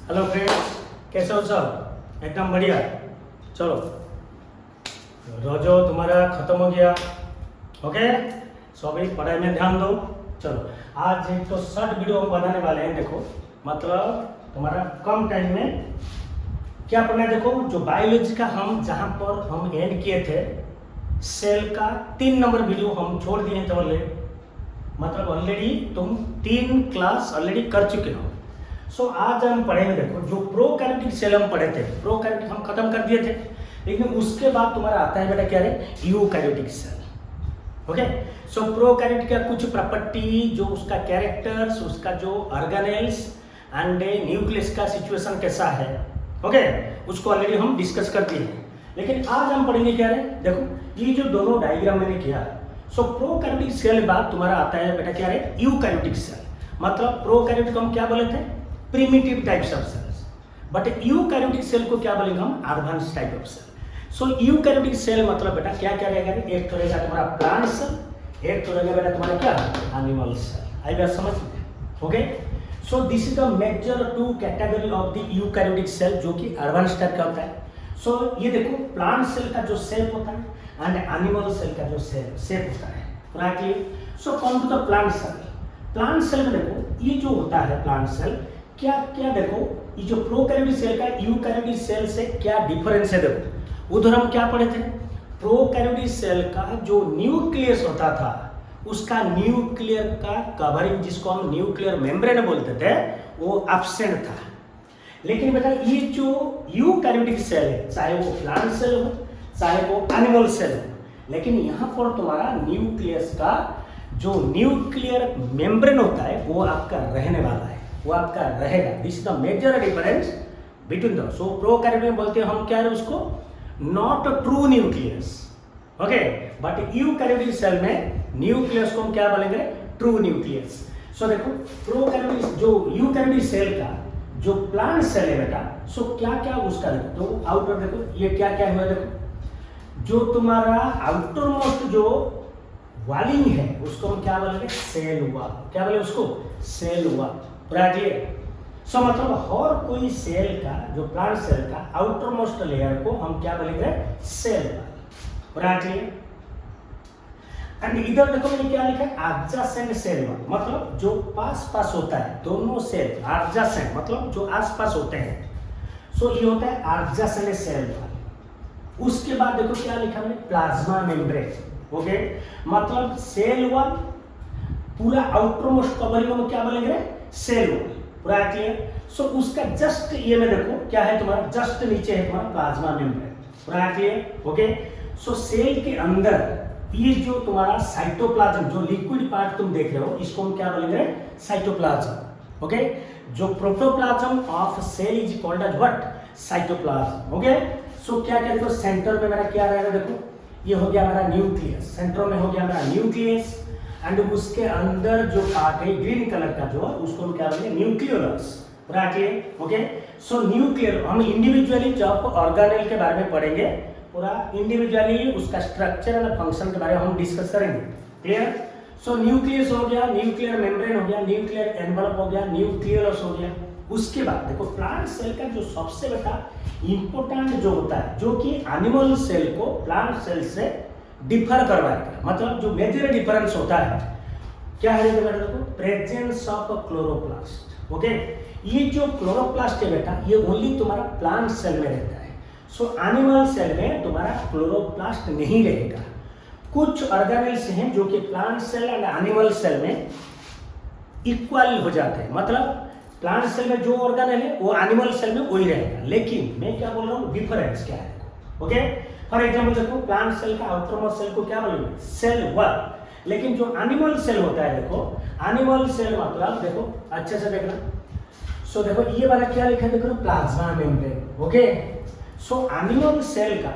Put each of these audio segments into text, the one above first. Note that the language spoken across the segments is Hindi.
हेलो फ्रेंड्स, कैसे हो सब? एकदम बढ़िया। चलो, रोजो तुम्हारा खत्म हो गया। ओके, सो अभी पढ़ाई में ध्यान दो। चलो, आज एक तो शॉर्ट वीडियो हम बनाने वाले हैं। देखो, मतलब तुम्हारा कम टाइम में क्या पढ़ना है। देखो, जो बायोलॉजी का हम जहाँ पर हम एंड किए थे, सेल का 3 नंबर वीडियो हम छोड़ दिए थे ऑलरेडी। मतलब ऑलरेडी तुम 3 क्लास ऑलरेडी कर चुके हो। सो आज हम पढ़ेंगे। देखो, जो प्रोकैरियोटिक सेल हम पढ़े थे, प्रोकैरियोटिक हम खत्म कर दिए थे, लेकिन उसके बाद तुम्हारा आता है बेटा क्या है, यूकैरियोटिक सेल। ओके, सो प्रोकैरियोटिक का कुछ प्रॉपर्टी, जो उसका कैरेक्टर्स, उसका जो ऑर्गेनेल्स एंड न्यूक्लियस का सिचुएशन कैसा है, ओके, उसको ऑलरेडी हम डिस्कस कर दिए हैं। लेकिन आज हम पढ़ेंगे क्या है। देखो, ये जो दोनों डायग्राम मैंने किया, सो प्रोकैरियोटिक सेल बाद तुम्हारा आता है बेटा क्या है, यूकैरियोटिक सेल। मतलब प्रोकैरियोटिक हम क्या बोले थे, primitive types of cells, but eukaryotic cell को क्या बोलेंगे हम, advance type of cell. So eukaryotic cell मतलब बेटा क्या क्या रहेगा, एक तो रहेगा तुम्हारा प्लांट सेल, एक तो रहेगा बेटा तुम्हारा क्या, एनिमल सेल। आई बात समझ में? Okay, so this is the major 2 category of the eukaryotic cell, जो कि एडवांस टाइप का होता है। सो ये देखो, प्लांट सेल का जो शेप होता है एंड एनिमल सेल का जो शेप होता है, पूरा clear. So come to the plant cell. Plant cell में देखो, ये जो होता है प्लांट सेल, क्या क्या देखो, ये जो प्रोकैरियोटिक सेल का यूकैरियोटिक सेल से क्या डिफरेंस है। देखो, उधर हम क्या पढ़े थे, प्रोकैरियोटिक सेल का जो न्यूक्लियस होता था, उसका न्यूक्लियर का कवरिंग, जिसको हम न्यूक्लियर मेम्ब्रेन बोलते थे, वो एब्सेंट था। लेकिन बेटा ये जो यूकैरियोटिक सेल है, चाहे वो प्लांट सेल हो चाहे वो एनिमल सेल हो, लेकिन यहाँ पर तुम्हारा न्यूक्लियस का जो न्यूक्लियर मेम्ब्रेन होता है वो आपका रहने वाला है, वो आपका रहेगा। This is the major difference between the. सो प्रोकैरियोटिक में बोलते हैं हम क्या है उसको, not true nucleus. Okay, but eukaryotic cell में न्यूक्लियस को हम क्या बोलेंगे, ट्रू न्यूक्लियस। सो देखो, प्रोकैरियोटिक जो यूकैरियोटिक सेल का जो प्लांट सेल है बेटा, सो क्या क्या उसका देखो, तो आउटर देखो ये क्या क्या हुआ। देखो, जो तुम्हारा आउटर मोस्ट जो वॉलिंग है उसको हम क्या बोलेंगे, सेल वॉल। क्या बोले उसको, सेल वॉल। पूरा क्लियर। सो मतलब हर कोई सेल का, जो प्लांट सेल का आउटर मोस्ट लेयर को हम क्या बोलेंगे, सेल वॉल। पूरा क्लियर। एंड इधर देखो मैंने क्या लिखा है, एडजेसेंट सेल वॉल। मतलब जो पास पास होता है, दोनों सेल एडजेसेंट मतलब जो आस पास होते हैं, सो ये होता है एडजेसेंट सेल वॉल। उसके बाद देखो क्या लिखा मैंने, प्लाज्मा मेम्ब्रेन। ओके, मतलब सेल वॉल पूरा आउटर मोस्ट कवरिंग में क्या बोलेंगे, सेल वॉल। पूरा क्लियर। सो उसका जस्ट ये में देखो क्या है तुम्हारा, जस्ट नीचे है तुम्हारा प्लाज्मा मेम्ब्रेन। पूरा क्लियर। ओके, सो सेल के अंदर ये जो तुम्हारा साइटोप्लाज्म, जो लिक्विड पार्ट तुम देख रहे हो, इसको हम क्या बोलेंगे, साइटोप्लाज्म। ओके, जो protoplasm of cell is called as what, cytoplasm. Okay, so क्या क्या देखो, सेंटर में मेरा क्या रहेगा, देखो ये हो गया मेरा न्यूक्लियस, सेंटर में हो गया मेरा न्यूक्लियस, एंड उसके अंदर जो पार्ट है ग्रीन कलर का जो, उसको हम क्या बोलेंगे, न्यूक्लियोलस। पूरा क्लियर। ओके, सो न्यूक्लियर हम इंडिविजुअली जब ऑर्गेनेल के बारे में पढ़ेंगे, पूरा इंडिविजुअली उसका स्ट्रक्चर एंड फंक्शन के बारे में हम डिस्कस करेंगे। क्लियर। सो न्यूक्लियस हो गया, न्यूक्लियर मेम्ब्रेन हो गया, न्यूक्लियर एनवलप हो गया, न्यूक्लियोलस हो गया। उसके बाद देखो, प्लांट सेल का जो सबसे बेटा इंपोर्टेंट जो होता है, जो कि एनिमल सेल को प्लांट सेल से डिफर करवाएगा, मतलब जो मेजर डिफरेंस होता है क्या है देखो, प्रेजेंस ऑफ क्लोरोप्लास्ट। ओके, ये जो क्लोरोप्लास्ट है बेटा, ये ओनली तुम्हारा प्लांट सेल में रहता है। सो एनिमल सेल में तुम्हारा क्लोरोप्लास्ट नहीं रहेगा। कुछ ऑर्गेनेल्स हैं जो कि plant cell and animal cell में इक्वल हो जाते हैं। मतलब प्लांट सेल में जो ऑर्गेनेल है वो एनिमल सेल में वही रहेगा। लेकिन मैं क्या बोल रहा हूँ, डिफरेंस क्या है। ओके, फॉर एग्जांपल देखो, प्लांट सेल का आउटर मोस्ट सेल को क्या बोलेंगे, सेल वॉल। लेकिन जो एनिमल सेल होता है, देखो एनिमल सेल मतलब देखो अच्छे से देखना। सो देखो ये वाला क्या लिखा है, देखो प्लाज्मा मेम्ब्रेन। ओके, सो एनिमल सेल का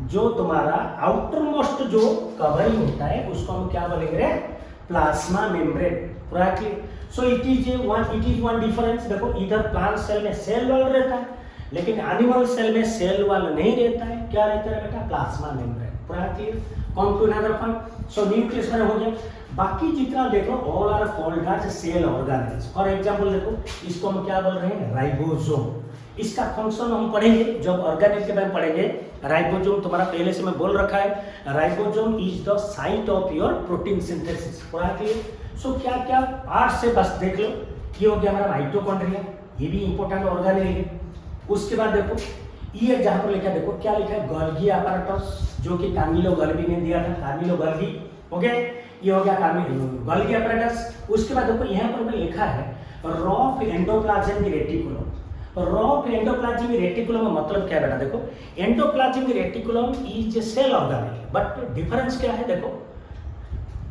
जो तुम्हारा आउटर मोस्ट जो कवरिंग होता है उसको हम क्या बोलेंगे, प्लाज्मा मेम्ब्रेन। पूरा clear. So it is one difference. देखो, इधर प्लांट सेल में सेल वॉल रहता है, लेकिन एनिमल सेल में सेल वॉल नहीं रहता है। क्या रहता है बेटा, प्लाज्मा मेम्ब्रेन। पूरा clear. Come to another point. So nucleus में हो गया, बाकी जितना देखो all are called as cell organelles. For example देखो, इसको हम क्या बोल रहे हैं, राइबोसोम। इसका फंक्शन हम पढ़ेंगे जब ऑर्गेनेल के बारे में पढ़ेंगे। राइबोसोम तुम्हारा पहले से मैं बोल रखा है, ribosome is the site of your protein synthesis. पूरा क्लियर। सो क्या क्या पार्ट से बस देख लो, ये हो गया हमारा माइटोकॉन्ड्रिया, ये भी इंपॉर्टेंट ऑर्गेनेल है। उसके बाद देखो ये जहाँ पर लिखा है, देखो क्या लिखा है, गोल्गी apparatus, जो कि कामिलो गोल्गी ने दिया था, कामिलो गोल्गी। ओके, ये हो गया कामिलो गोल्गी apparatus। उसके बाद देखो यहाँ पर लिखा है rough endoplasmic reticulum. Rough endoplasmic reticulum का मतलब क्या है बेटा, देखो endoplasmic reticulum is a cell organelle, but difference क्या है, देखो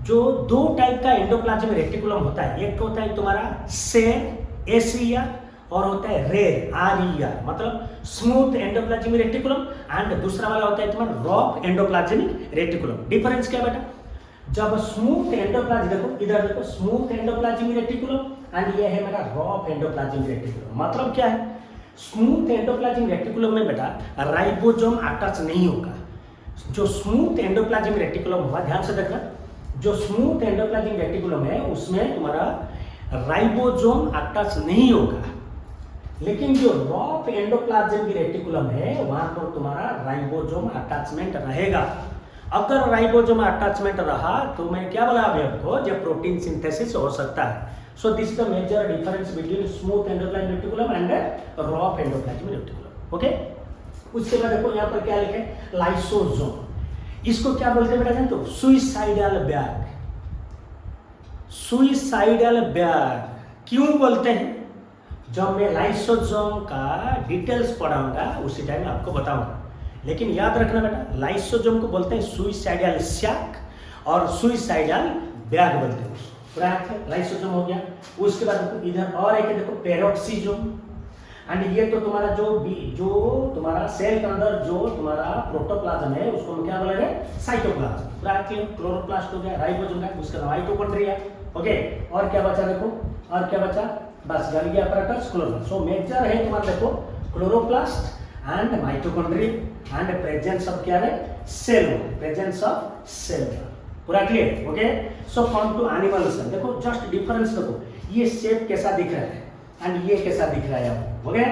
जो दो टाइप का एंडोप्लाज्मिक रेटिकुलम होता है, एक होता है तुम्हारा सेल एसिया और होता है रेर आरिया, मतलब स्मूथ एंडोप्लाज्मिक रेटिकुलम, एंड दूसरा वाला होता है तुम्हारा रॉफ एंडोप्लाज्मिक रेटिकुलम। डिफरेंस क्या बेटा, जब स्मूथ एंडोप्लाज्म, देखो इधर देखो स्मूथ एंडोप्लाज्मिक रेटिकुलम एंड ये है मेरा रॉफ एंडोप्लाज्मिक रेटिकुलम। मतलब क्या है, स्मूथ एंडोप्लाज्मिक रेटिकुलम में बेटा राइबोसोम अटैच नहीं होगा। जो स्मूथ एंडोप्लाज्मिक रेटिकुलम होगा, ध्यान से देखना, जो स्मूथ एंडोप्लाज्मिक रेटिकुलम है उसमें तुम्हारा राइबोसोम अटैच नहीं होगा। लेकिन जो रॉफ एंडोप्लाज्मिक रेटिकुलम है वहां पर तुम्हारा राइबोसोम अटैचमेंट रहेगा। अगर राइबोसोम अटैचमेंट रहा तो मैं क्या बोला अभी आपको, जब प्रोटीन सिंथेसिस हो सकता है। So this is the major difference between smooth endoplasmic reticulum and rough endoplasmic reticulum. Okay, उसके बाद देखो यहाँ पर क्या लिखे, लाइसोसोम। इसको क्या बोलते हैं बेटा जानते हो, सुइसाइडल बैग। सुइसाइडल बैग क्यों बोलते हैं, जब मैं लाइसोसोम का डिटेल्स पढ़ाऊंगा उसी टाइम आपको बताऊंगा। लेकिन याद रखना बेटा, लाइसोसोम को बोलते हैं सुइसाइडल सैक और सुइसाइडल बैग बोलते हैं। लाइसोसोम हो गया। उसके बाद इधर और एक देखो पेरोक्सीसोम, एंड ये तो तुम्हारा जो तुम्हारा सेल के अंदर जो तुम्हारा प्रोटोप्लाज्म है उसको हम क्या बोलेंगे, साइटोप्लाज्म। क्लोरोप्लास्ट हो गया, राइबोसोम का, उसका माइटोकॉन्ड्रिया। ओके, और क्या बचा देखो, और क्या बचा, बस Golgi apparatus, chloroplast. So major है तुम्हारा देखो chloroplast and mitochondria and presence of क्या है, सेल, प्रेजेंस ऑफ सेल। पूरा clear. Okay, so come to animal cell, देखो जस्ट डिफरेंस देखो, ये शेप कैसा दिख रहा है एंड ये कैसा दिख रहा है आपको। ओके,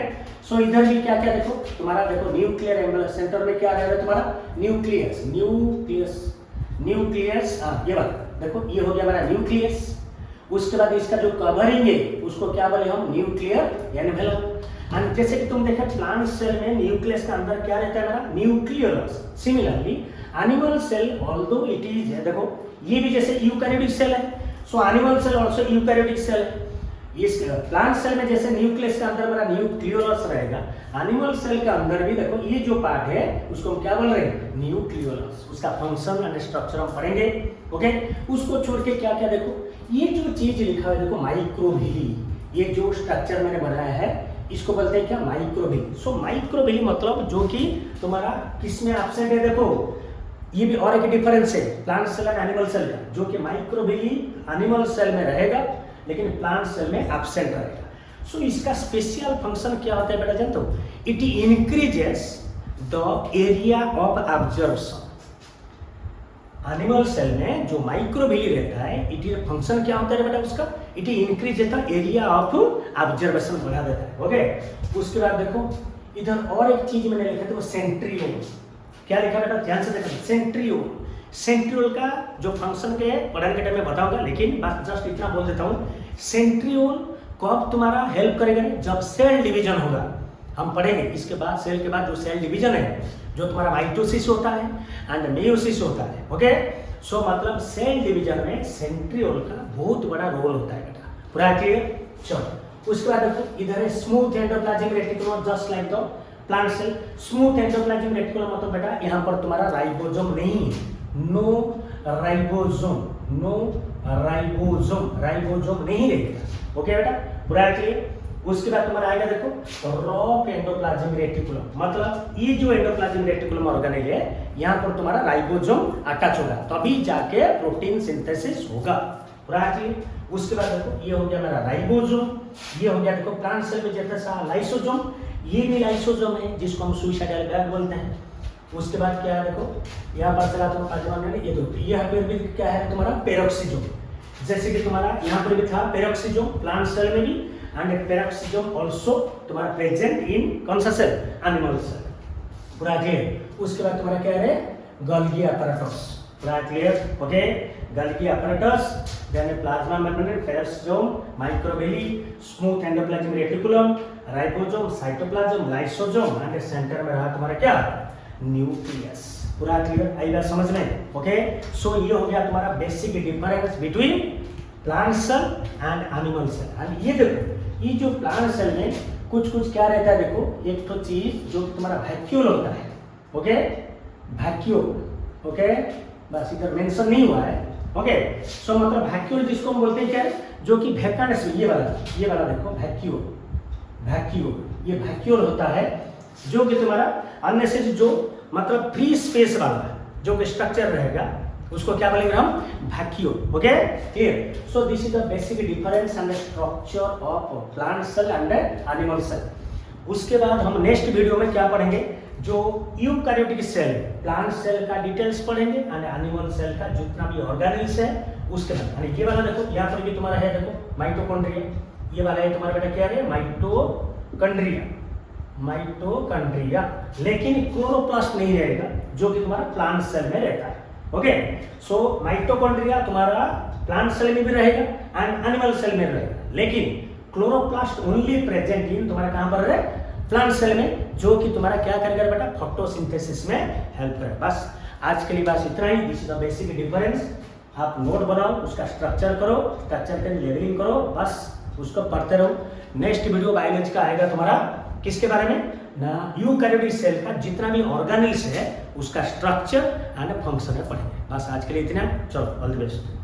सो इधर भी क्या क्या देखो, तुम्हारा देखो न्यूक्लियर एम्बुलेंस सेंटर में क्या रहेगा तुम्हारा, न्यूक्लियस। न्यूक्लियस, हाँ ये बात देखो, ये हो गया हमारा न्यूक्लियस। उसके बाद इसका जो कवरिंग है उसको क्या बोले हम, न्यूक्लियर एनवेलप। एंड जैसे कि तुम देखा प्लांट सेल में न्यूक्लियस के अंदर क्या रहता है हमारा, nucleolus. Similarly animal cell although it is है, देखो ये भी जैसे यूकैरियोटिक सेल है, so animal cell also eukaryotic cell है। इस प्लांट सेल में जैसे न्यूक्लियस के अंदर मेरा न्यूक्लियोलस रहेगा, एनिमल सेल के अंदर भी देखो ये जो पार्ट है उसको हम क्या बोल रहे हैं, न्यूक्लियोलस। उसका फंक्शन एंड स्ट्रक्चर हम पढ़ेंगे। ओके, उसको छोड़ के क्या क्या देखो, ये जो चीज लिखा है देखो माइक्रोविली, ये जो स्ट्रक्चर मैंने बनाया है इसको बोलते हैं क्या, माइक्रोविली। सो माइक्रोविली मतलब जो कि तुम्हारा किसमें एब्सेंट है, देखो ये भी और एक डिफरेंस है plant cell and animal cell का, जो कि माइक्रोविली एनिमल सेल में रहेगा लेकिन प्लांट सेल में एब्सेंट रहेगा। सो इसका स्पेशल फंक्शन क्या होता है बेटा जानते हो, it increases the area of observation. Animal cell में जो माइक्रोविली रहता है, इट फंक्शन क्या होता है बेटा उसका, इट इंक्रीज देता है एरिया ऑफ ऑब्जर्वेशन, बढ़ा देता है। ओके, उसके बाद देखो इधर और एक चीज मैंने लिखा था, वो सेंट्रियोल। क्या लिखा बेटा, ध्यान से देखना, सेंट्रियोल। सेंट्रियोल का जो फंक्शन के पढ़ाने के टाइम में बताऊंगा, लेकिन बस जस्ट इतना बोल देता हूँ, सेंट्रियोल कब तुम्हारा हेल्प करेगा, जब सेल डिवीजन होगा, हम पढ़ेंगे इसके बाद। सेल के बाद जो सेल डिवीजन है, जो तुम्हारा माइटोसिस होता है एंड मेयोसिस होता है। ओके, सो मतलब सेल डिवीजन में सेंट्रियोल का बहुत बड़ा रोल होता है बेटा। पूरा क्लियर। चलो उसके बाद देखो इधर है smooth endoplasmic reticulum, just like the plant cell. Smooth endoplasmic reticulum मतलब बेटा यहाँ पर तुम्हारा राइबोसोम नहीं है, no ribosome, no ribosome, ribosome नहीं रहेगा। ओके बेटा, पूरा क्लियर। उसके बाद तुम्हारा आएगा देखो रॉफ एंडोप्लाज्मिक रेटिकुलम, मतलब ये जो एंडोप्लाज्मिक रेटिकुलम ऑर्गेनेल है यहाँ पर तुम्हारा राइबोसोम अटैच होगा, तभी जाके प्रोटीन सिंथेसिस होगा। पूरा क्लियर। उसके बाद देखो ये हो गया मेरा राइबोसोम, ये हो गया देखो प्लांट सेल में जैसा लाइसोसोम, ये भी लाइसोसोम है जिसको हम सुइसाइडल बैग बोलते हैं। उसके बाद क्या है देखो यहाँ पर चला तुम्हारा ये क्या है तुम्हारा पेरोक्सीसोम। जैसे कि तुम्हारा यहाँ पर भी था पेरोक्सिजोम प्लांट सेल में भी, एंड पेरोक्सिजोम ऑल्सो तुम्हारा प्रेजेंट इन कौन सा सेल, एनिमल सेल। पूरा क्लियर। उसके बाद तुम्हारा क्या है, गोल्गी अपैरेटस। पूरा clear, okay. Golgi apparatus, then plasma membrane, peroxisome, microvilli, smooth endoplasmic reticulum, ribosome, cytoplasm, lysosome, and centre में रहा तुम्हारा क्या, न्यूक्लियस। पूरा क्लियर, आई बात समझ में, ओके। सो ये हो गया तुम्हारा basic difference between plant cell and animal cell. And ये देखो, ये जो प्लांट सेल में कुछ कुछ क्या रहता है, देखो एक तो चीज जो तुम्हारा वैक्यूल होता है, ओके, वैक्यूल, ओके, बस इधर मेंशन नहीं हुआ है, ओके। सो मतलब वैक्यूल जिसको हम बोलते हैं क्या है, जो कि वैकेंस, ये वाला देखो वैक्यूल, वैक्यूल, ये वैक्यूल होता है जो कि तुम्हारा अननेसेसरी, जो मतलब फ्री स्पेस वाला जो स्ट्रक्चर रहेगा उसको क्या बोलेंगे हम, vacuole, okay clear. So this is the basic difference and structure of plant cell and animal cell. उसके बाद हम नेक्स्ट वीडियो में क्या पढ़ेंगे, जो यूकैरियोटिक सेल, प्लांट सेल का डिटेल्स पढ़ेंगे एंड एनिमल सेल का जितना भी ऑर्गेनेल्स है उसके बाद। ये वाला देखो, यहाँ पर भी तुम्हारा है, देखो माइटोकॉन्ड्रिया, ये वाला है तुम्हारा बेटा क्या है, माइटोकॉन्ड्रिया, माइटोकॉन्ड्रिया, लेकिन क्लोरोप्लास्ट नहीं रहेगा जो कि तुम्हारा प्लांट सेल में रहता है, ओके। सो माइटोकॉन्ड्रिया तुम्हारा प्लांट सेल में भी रहेगा एंड एनिमल सेल में रहेगा, लेकिन क्लोरोप्लास्ट ओनली प्रेजेंट इन तुम्हारा कहां पर है, प्लांट सेल में, जो कि तुम्हारा क्या करेगा बेटा, फोटोसिंथेसिस में हेल्प करेगा। बस आज के लिए बस इतना ही। This is the basic difference. आप नोट बनाओ, उसका स्ट्रक्चर करो, स्ट्रक्चर के लेवलिंग करो, बस उसको पढ़ते रहो। नेक्स्ट वीडियो बायोलॉजी का आएगा तुम्हारा किसके बारे में ना, यूकैरियोटिक सेल का जितना भी ऑर्गेनेल्स है उसका स्ट्रक्चर एंड फंक्शन है पढ़ेंगे। बस आज के लिए इतना, चलो ऑल द बेस्ट।